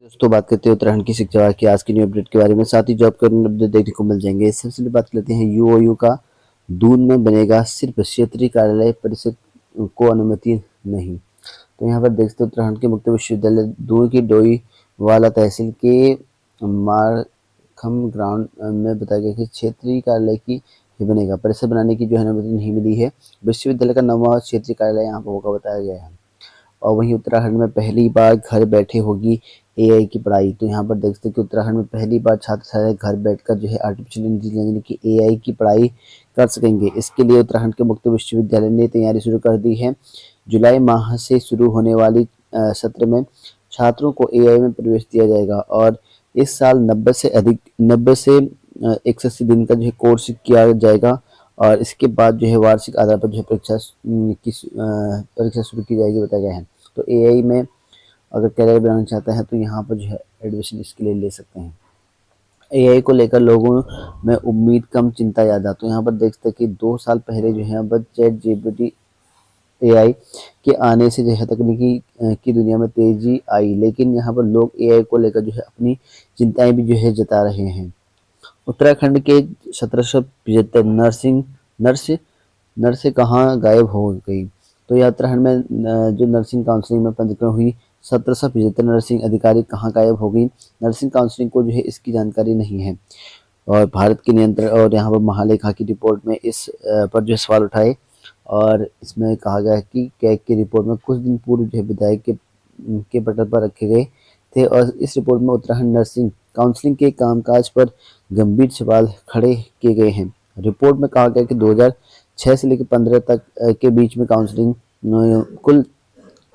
दोस्तों बात करते हैं उत्तराखंड की शिक्षा विभाग की आज की न्यू अपडेट के बारे में। साथ ही जॉब के अपडेट देखने को मिल जाएंगे। सबसे पहले बात करते हैं यूओयू का। दून में बनेगा सिर्फ क्षेत्रीय कार्यालय, परिषद को अनुमति नहीं। तो यहाँ पर देख सकते हैं उत्तराखंड के मुक्त विश्वविद्यालय दून की डोईवाला तहसील के मारखम ग्राउंड में बताया गया कि क्षेत्रीय कार्यालय की ही बनेगा, परिसर बनाने की जो है अनुमति नहीं मिली है। विश्वविद्यालय का नवा क्षेत्रीय कार्यालय यहाँ पर होगा बताया गया है। और वहीं उत्तराखंड में पहली बार घर बैठे होगी एआई की पढ़ाई। तो यहाँ पर देख सकते हैं कि उत्तराखंड में पहली बार छात्र छात्राएं घर बैठकर जो है आर्टिफिशियल इंटेलिजेंस की एआई की पढ़ाई कर सकेंगे। इसके लिए उत्तराखंड के मुक्त विश्वविद्यालय ने तैयारी शुरू कर दी है। जुलाई माह से शुरू होने वाली सत्र में छात्रों को एआई में प्रवेश दिया जाएगा और इस साल 90 से 180 दिन का जो है कोर्स किया जाएगा और इसके बाद जो है वार्षिक आधार पर जो है परीक्षा शुरू की जाएगी बताया गया है। तो एआई में अगर करियर बनाना चाहता है तो यहाँ पर जो है एडमिशन इसके लिए ले सकते हैं। एआई को लेकर लोगों में उम्मीद कम चिंता ज़्यादा। तो यहाँ पर देख सकते हैं कि 2 साल पहले जो है अब चैट जीपीटी एआई के आने से जो है तकनीकी की दुनिया में तेजी आई, लेकिन यहाँ पर लोग एआई को लेकर जो है अपनी चिंताएं भी जो है जता रहे हैं। उत्तराखंड के 1775 नर्सें कहाँ गायब हो गई। तो यह उत्तराखंड में जो नर्सिंग काउंसलिंग में पंजीकरण हुई 1775 नर्सिंग अधिकारी कहाँ गायब हो गई। नर्सिंग काउंसलिंग को जो है इसकी जानकारी नहीं है और भारत के नियंत्रण और यहाँ पर महालेखा की रिपोर्ट में इस पर जो सवाल उठाए और इसमें कहा गया है कि कैग की रिपोर्ट में कुछ दिन पूर्व जो है विधायक के पटल पर रखे गए थे और इस रिपोर्ट में उत्तराखंड नर्सिंग काउंसलिंग के कामकाज पर गंभीर सवाल खड़े किए गए हैं। रिपोर्ट में कहा गया कि 2006 से लेकर 15 तक के बीच में काउंसलिंग कुल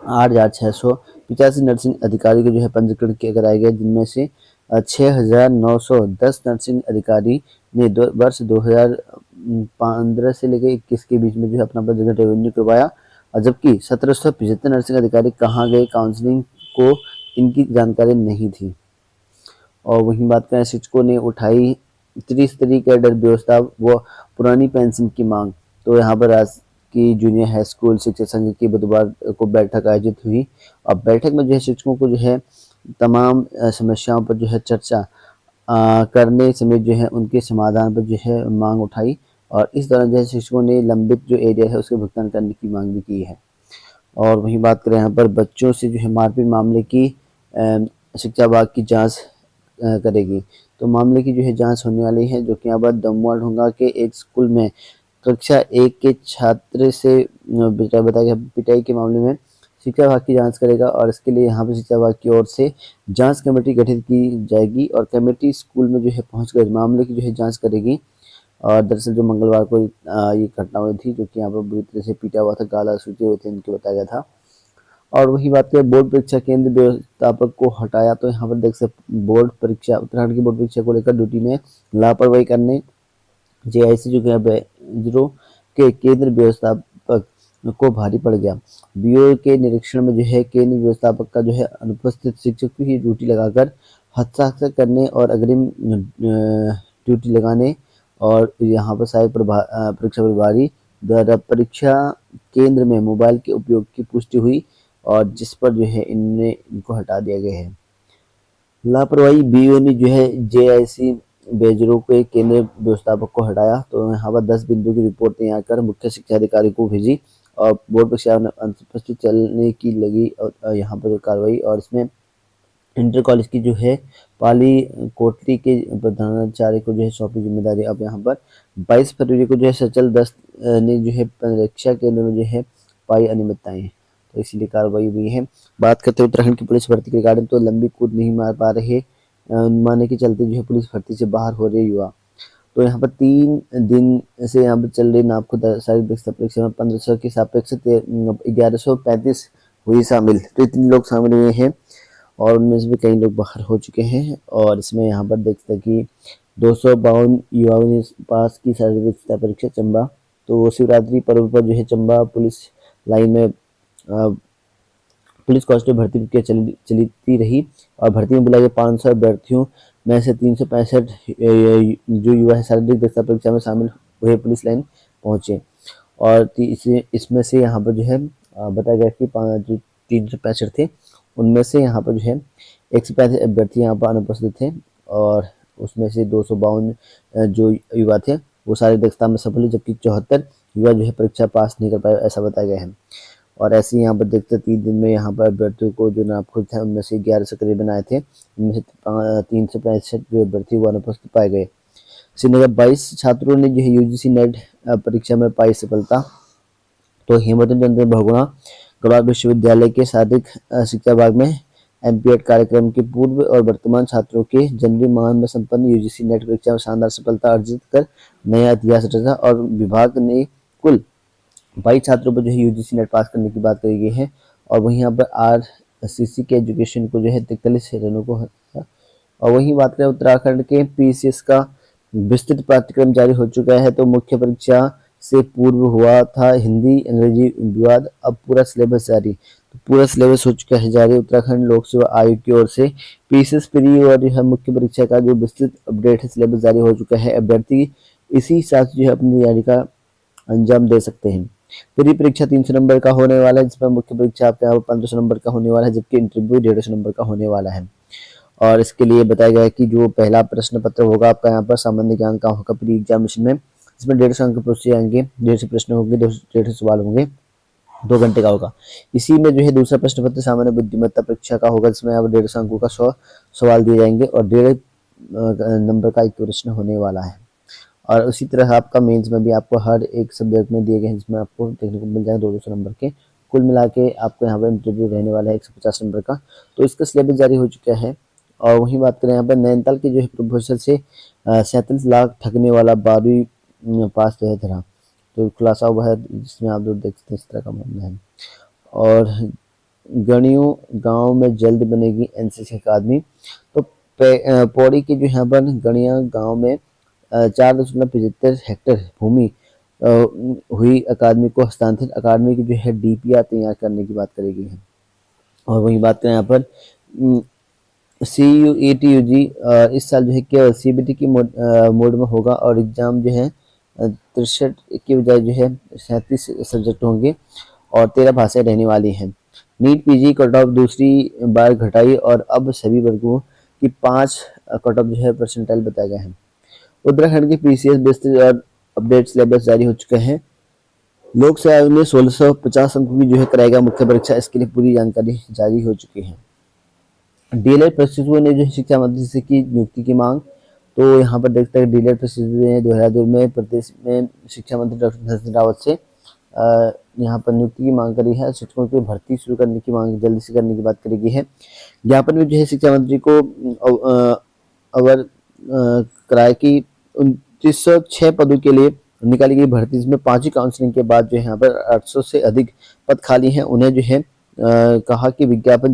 8,685 नर्सिंग अधिकारी को जो है पंजीकरण किया कराया गया, जिनमें से 6,910 नर्सिंग अधिकारी ने वर्ष 2015 से लेकर 21 के बीच में जो है अपना पंजीकरण रेवेन्यू करवाया और जबकि 1775 नर्सिंग अधिकारी कहाँ गए काउंसलिंग को इनकी जानकारी नहीं थी। और वहीं बात करें शिक्षकों ने उठाई त्रिस्तरीय कैडर व्यवस्था व पुरानी पेंशन की मांग। तो यहाँ पर आज की जूनियर हाई स्कूल शिक्षक संघ की बुधवार को बैठक आयोजित हुई और बैठक में जो है शिक्षकों को जो है तमाम समस्याओं पर जो है चर्चा करने समेत जो है उनके समाधान पर जो है मांग उठाई और इस दौरान जो है शिक्षकों ने लंबित जो एरिया है उसके भुगतान करने की मांग भी की है। और वहीं बात करें यहाँ पर बच्चों से जो है मारपीट मामले की शिक्षा विभाग की जांच करेगी। तो मामले की जो है जांच होने वाली है, जो कि यहाँ पर दमोह ढोंगा के एक स्कूल में कक्षा 1 के छात्र से बताया गया पिटाई के मामले में शिक्षा विभाग की जांच करेगा और इसके लिए यहाँ पर शिक्षा विभाग की ओर से जांच कमेटी गठित की जाएगी और कमेटी स्कूल में जो है पहुंचकर मामले की जो है जांच करेगी। और दरअसल जो मंगलवार को ये घटना हुई थी, जो कि यहाँ पर बुरी तरह से पीटा हुआ था, गाला सूचे हुए थे, इनके बताया गया था। और वही बात करें बोर्ड परीक्षा केंद्र व्यवस्थापक को हटाया। तो यहाँ पर देख सकते बोर्ड परीक्षा उत्तराखंड की बोर्ड परीक्षा को लेकर ड्यूटी में लापरवाही करने जेआईसी जो बेजरो के केंद्र व्यवस्थापक को भारी पड़ गया। बीओ के निरीक्षण में जो है केंद्र व्यवस्थापक का जो है अनुपस्थित शिक्षक की ड्यूटी लगाकर हस्ताक्षर करने और अग्रिम ड्यूटी लगाने और यहाँ पर सहायक परीक्षा प्रभारी द्वारा परीक्षा केंद्र में मोबाइल के उपयोग की पुष्टि हुई और जिस पर जो है इनको हटा दिया गया है। लापरवाही बीओ ने जो है जेआईसी बेजरो के केंद्र व्यवस्थापक को हटाया। तो यहाँ पर 10 बिंदु की रिपोर्ट तैयार कर मुख्य शिक्षा अधिकारी को भेजी और बोर्ड परीक्षा अनुपस्थित चलने की लगी यहाँ पर कार्रवाई। और इसमें इंटर कॉलेज की जो है पाली कोटली के प्रधानाचार्य को जो है सौंपी जिम्मेदारी। अब यहाँ पर 22 फरवरी को जो है सचल दस्त ने जो है परीक्षा केंद्र में जो है पाई अनियमितताएं, तो इसीलिए कार्रवाई हुई है। बात करते हैं उत्तराखंड की पुलिस भर्ती के रिगार्डिंग। तो लंबी कूद नहीं मार पा रहे मारने के चलते जो है पुलिस भर्ती से बाहर हो रहे युवा। तो यहाँ पर 3 दिन से यहाँ पर चल रही नापखुद शारीरिक दक्षता परीक्षा में 1500 के सापेक्ष 1135 हुई शामिल। तो इतने लोग शामिल हुए हैं और उनमें से भी कई लोग बाहर हो चुके हैं। और इसमें यहाँ पर देखते हैं कि 252 युवाओं ने पास की शारीरिक दक्षता परीक्षा चंबा। तो शिवरात्रि पर्व पर जो है चंबा पुलिस लाइन में पुलिस कांस्टेबल भर्ती प्रक्रिया चलती रही और भर्ती में बुलाए गए 500 अभ्यर्थियों में से 365 जो युवा है शारीरिक दक्षता परीक्षा में शामिल हुए पुलिस लाइन पहुंचे और इसमें से यहाँ पर जो है बताया गया कि जो 365 थे उनमें से यहाँ पर जो है 135 अभ्यर्थी यहाँ पर अनुपस्थित थे और उसमें से 252 जो युवा थे वो सारे दक्षता में सफल हुए, जबकि 74 युवा जो है परीक्षा पास नहीं कर पाए, ऐसा बताया गया है। और ऐसे ही यहाँ पर देखते 3 दिन में यहाँ पर अभ्यर्थियों को जो नामकुद थे उनमें से 11 सक्रिय बनाए थे, इनमें से 365 जो अभ्यर्थी वो अनुपस्थित पाए गए। श्रीनगर 22 छात्रों ने जो है यूजीसी नेट परीक्षा में पाई सफलता। तो हेमचंद्र चंद्र बहुगुणा गढ़वाल विश्वविद्यालय के शारीरिक शिक्षा विभाग में एमपीएड कार्यक्रम के पूर्व और वर्तमान छात्रों के जनवरी माह में संपन्न यूजीसी नेट परीक्षा में शानदार सफलता अर्जित कर नया इतिहास रचा और विभाग ने कुल 22 छात्रों पर जो है यूजीसी नेट पास करने की बात कही गई है। और वहीं यहाँ पर आरसीसी के एजुकेशन को जो है 43 रनों को है। और वहीं बात करें उत्तराखंड के पीसीएस का विस्तृत पाठ्यक्रम जारी हो चुका है। तो मुख्य परीक्षा से पूर्व हुआ था हिंदी अंग्रेजी विवाद, अब पूरा सिलेबस जारी। तो पूरा सिलेबस हो चुका है जारी। उत्तराखंड लोक सेवा आयोग की ओर से पीसीएस प्री और जो है मुख्य परीक्षा का जो विस्तृत अपडेट है सिलेबस जारी हो चुका है। अभ्यर्थी इसी हिसाब से जो है अपनी तैयारी का अंजाम दे सकते हैं। प्री परीक्षा 300 नंबर का होने वाला है, जिसमें मुख्य परीक्षा आपके यहाँ 1500 नंबर का होने वाला है, जबकि इंटरव्यू 150 नंबर का होने वाला है। और इसके लिए बताया गया है कि जो पहला प्रश्न पत्र होगा आपका यहाँ पर सामान्य ज्ञान का होगा प्री एग्जामिनेशन में, इसमें 150 अंक पूछे जाएंगे, 150 प्रश्न होंगे, 150 सवाल होंगे, 2 घंटे का होगा। इसी में जो है दूसरा प्रश्न पत्र सामान्य बुद्धिमत्ता परीक्षा का होगा, जिसमें यहाँ पर 150 अंकों का 100 सवाल दिए जाएंगे और 1.5 नंबर का एक प्रश्न होने वाला है। और उसी तरह आपका मेंस में भी आपको हर एक सब्जेक्ट में दिए गए हैं, जिसमें आपको देखने को मिल जाएगा 200 नंबर के। कुल मिला के आपको यहाँ पर इंटरव्यू रहने वाला है 150 नंबर का। तो इसका सिलेबस जारी हो चुका है। और वहीं बात करें यहाँ पर नैनीताल के जो है प्रपोजल से 37 लाख ठगने वाला 12वीं पास जो है धरा, तो खुलासा हुआ है, जिसमें आप लोग देखते हैं इस तरह का मामला है। और गणियों गांव में जल्द बनेगी एनसीसी अकादमी। तो पौड़ी के जो यहाँ पर गणिया गांव में 4.75 हेक्टेयर भूमि हुई अकादमी को हस्तांतरित। अकादमी की जो है डीपीआर तैयार करने की बात करी गई है। और वही बात करें यहाँ पर CUET-UG इस साल जो है केवल CBT की मोड में होगा और एग्जाम जो है 63 की बजाय जो है 37 सब्जेक्ट होंगे और 13 भाषाएं रहने वाली हैं। नीट पीजी कट ऑफ दूसरी बार घटाई और अब सभी वर्गों की 5 कट ऑफ जो है परसेंटाइल बताया गया है। उत्तराखंड के पीसीएस विस्तृत और अपडेट सिलेबस जारी हो चुके हैं। लोक सेवा आयोग ने 1650 अंकों की जो है कराएगा मुख्य परीक्षा, इसके लिए पूरी जानकारी जारी हो चुकी है। डीएलएड प्रशिक्षुओं ने जो शिक्षा मंत्री से की नियुक्ति की मांग। तो यहाँ पर देखते हैं डीएलएड प्रशिक्षुओं ने 2002 में प्रदेश में शिक्षा मंत्री डॉक्टर धन सिंह रावत से यहाँ पर नियुक्ति की मांग करी है। शिक्षकों की भर्ती शुरू करने की मांग जल्दी से करने की बात करी गई है। ज्ञापन में जो है शिक्षा मंत्री को अवर कराए की 2906 पदों के लिए निकाली गई भर्ती, जिसमें 5वीं काउंसलिंग के बाद जो है यहाँ पर 800 से अधिक पद खाली हैं। उन्हें जो है कहा कि विज्ञापन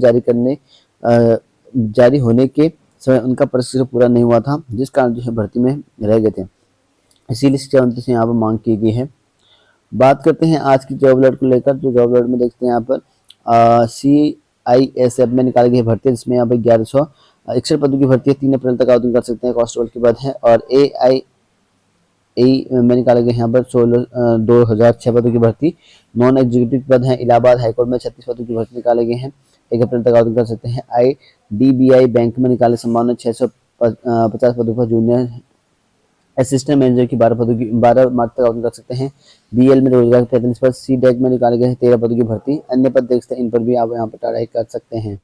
जारी होने के समय उनका प्रशिक्षण पूरा नहीं हुआ था, जिस कारण जो है भर्ती में रह गए थे। इसीलिए शिक्षा मंत्री से यहाँ पर मांग की गई है। बात करते हैं आज की जॉब अलर्ट को लेकर। जो जॉब अलर्ट में देखते हैं यहाँ पर CISF में निकाली गई भर्ती, जिसमें यहाँ पर 1161 पदों की भर्ती है। 3 अप्रैल तक आवेदन कर सकते हैं, कांस्टेबल के पद है। और AIA में निकाले गए यहाँ पर 2006 पदों की भर्ती। नॉन एग्जीक्यूटिव पद है। इलाहाबाद हाईकोर्ट में 36 पदों की भर्ती निकाले गए हैं, 1 अप्रैल तक आवेदन कर सकते हैं। IDBI बैंक में निकाले सम्मान 650 पदों पर जूनियर असिस्टेंट मैनेजर की 12 मार्च तक आवेदन कर सकते हैं। BL में रोजगार 45 पद। CDEC में निकाले गए 13 पदों की भर्ती। अन्य पद देखते हैं, इन पर भी आप यहाँ पर ट्राई कर सकते हैं।